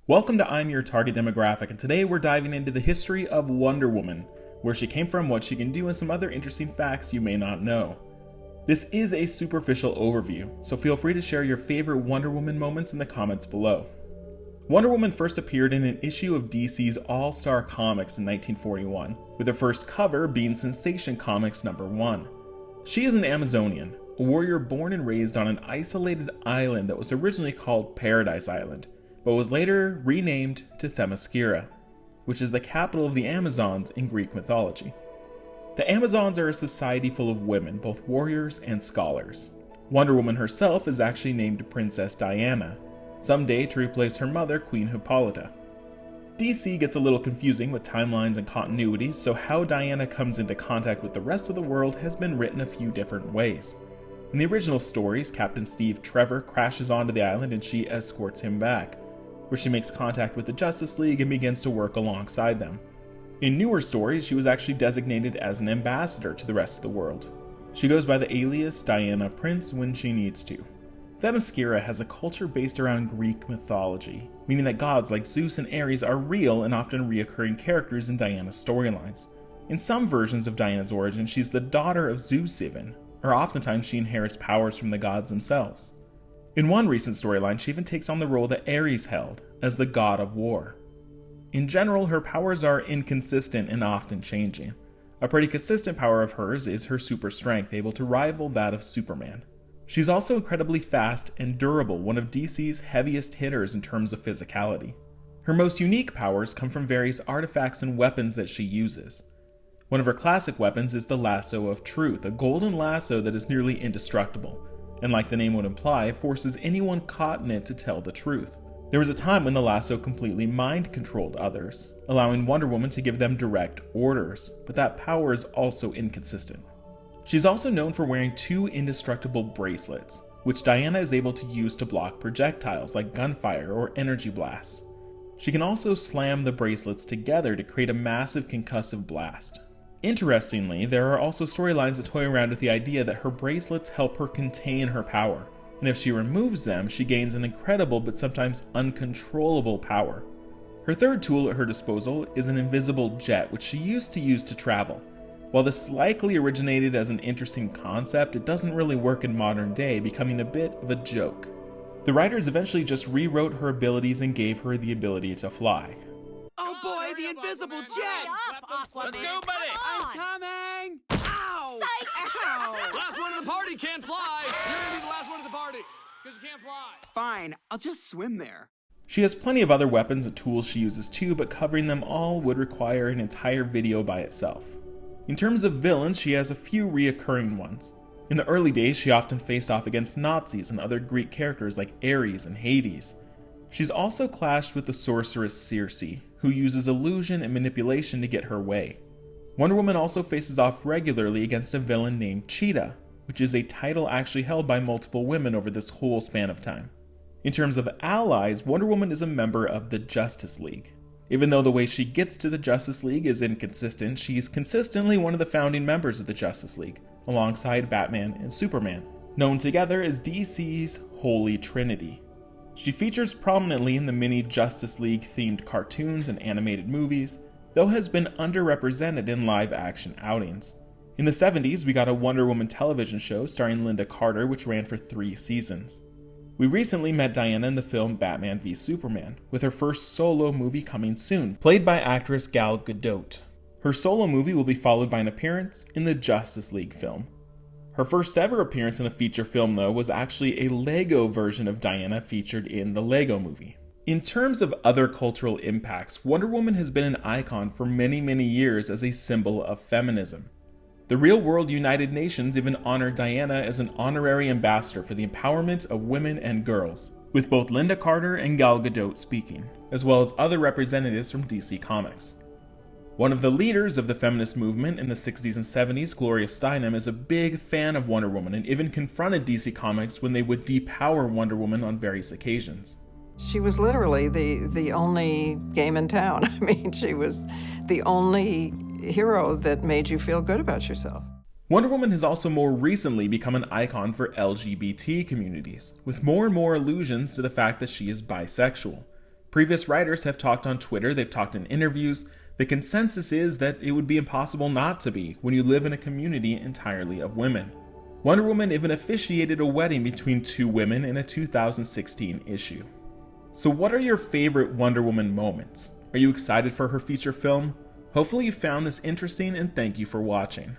Welcome to I'm Your Target Demographic, and today we're diving into the history of Wonder Woman, where she came from, what she can do, and some other interesting facts you may not know. This is a superficial overview, so feel free to share your favorite Wonder Woman moments in the comments below. Wonder Woman first appeared in an issue of DC's All-Star Comics in 1941, with her first cover being Sensation Comics #1. She is an Amazonian, a warrior born and raised on an isolated island that was originally called Paradise Island, but was later renamed to Themyscira, which is the capital of the Amazons in Greek mythology. The Amazons are a society full of women, both warriors and scholars. Wonder Woman herself is actually named Princess Diana, someday to replace her mother, Queen Hippolyta. DC gets a little confusing with timelines and continuities, so how Diana comes into contact with the rest of the world has been written a few different ways. In the original stories, Captain Steve Trevor crashes onto the island and she escorts him back, where she makes contact with the Justice League and begins to work alongside them. In newer stories, she was actually designated as an ambassador to the rest of the world. She goes by the alias Diana Prince when she needs to. Themyscira has a culture based around Greek mythology, meaning that gods like Zeus and Ares are real and often reoccurring characters in Diana's storylines. In some versions of Diana's origin, she's the daughter of Zeus even, or oftentimes she inherits powers from the gods themselves. In one recent storyline, she even takes on the role that Ares held, as the god of war. In general, her powers are inconsistent and often changing. A pretty consistent power of hers is her super strength, able to rival that of Superman. She's also incredibly fast and durable, one of DC's heaviest hitters in terms of physicality. Her most unique powers come from various artifacts and weapons that she uses. One of her classic weapons is the Lasso of Truth, a golden lasso that is nearly indestructible, and like the name would imply, forces anyone caught in it to tell the truth. There was a time when the lasso completely mind-controlled others, allowing Wonder Woman to give them direct orders, but that power is also inconsistent. She's also known for wearing two indestructible bracelets, which Diana is able to use to block projectiles like gunfire or energy blasts. She can also slam the bracelets together to create a massive concussive blast. Interestingly, there are also storylines that toy around with the idea that her bracelets help her contain her power, and if she removes them, she gains an incredible but sometimes uncontrollable power. Her third tool at her disposal is an invisible jet, which she used to use to travel. While this likely originated as an interesting concept, it doesn't really work in modern day, becoming a bit of a joke. The writers eventually just rewrote her abilities and gave her the ability to fly. Oh boy, the invisible jet! Let's go, buddy! I'm coming! Ow! Ow! Last one of the party can't fly! You're gonna be the last one of the party, because you can't fly. Fine, I'll just swim there. She has plenty of other weapons and tools she uses too, but covering them all would require an entire video by itself. In terms of villains, she has a few reoccurring ones. In the early days, she often faced off against Nazis and other Greek characters like Ares and Hades. She's also clashed with the sorceress Circe, who uses illusion and manipulation to get her way. Wonder Woman also faces off regularly against a villain named Cheetah, which is a title actually held by multiple women over this whole span of time. In terms of allies, Wonder Woman is a member of the Justice League. Even though the way she gets to the Justice League is inconsistent, she's consistently one of the founding members of the Justice League, alongside Batman and Superman, known together as DC's Holy Trinity. She features prominently in the many Justice League-themed cartoons and animated movies, though has been underrepresented in live-action outings. In the 70s, we got a Wonder Woman television show starring Linda Carter, which ran for 3 seasons. We recently met Diana in the film Batman v Superman, with her first solo movie coming soon, played by actress Gal Gadot. Her solo movie will be followed by an appearance in the Justice League film. Her first ever appearance in a feature film, though, was actually a Lego version of Diana featured in the Lego movie. In terms of other cultural impacts, Wonder Woman has been an icon for many, many years as a symbol of feminism. The real-world United Nations even honored Diana as an honorary ambassador for the empowerment of women and girls, with both Linda Carter and Gal Gadot speaking, as well as other representatives from DC Comics. One of the leaders of the feminist movement in the 60s and 70s, Gloria Steinem, is a big fan of Wonder Woman and even confronted DC Comics when they would depower Wonder Woman on various occasions. She was literally the only game in town. I mean, she was the only hero that made you feel good about yourself. Wonder Woman has also more recently become an icon for LGBT communities, with more and more allusions to the fact that she is bisexual. Previous writers have talked on Twitter, they've talked in interviews. The consensus is that it would be impossible not to be when you live in a community entirely of women. Wonder Woman even officiated a wedding between two women in a 2016 issue. So what are your favorite Wonder Woman moments? Are you excited for her feature film? Hopefully you found this interesting, and thank you for watching.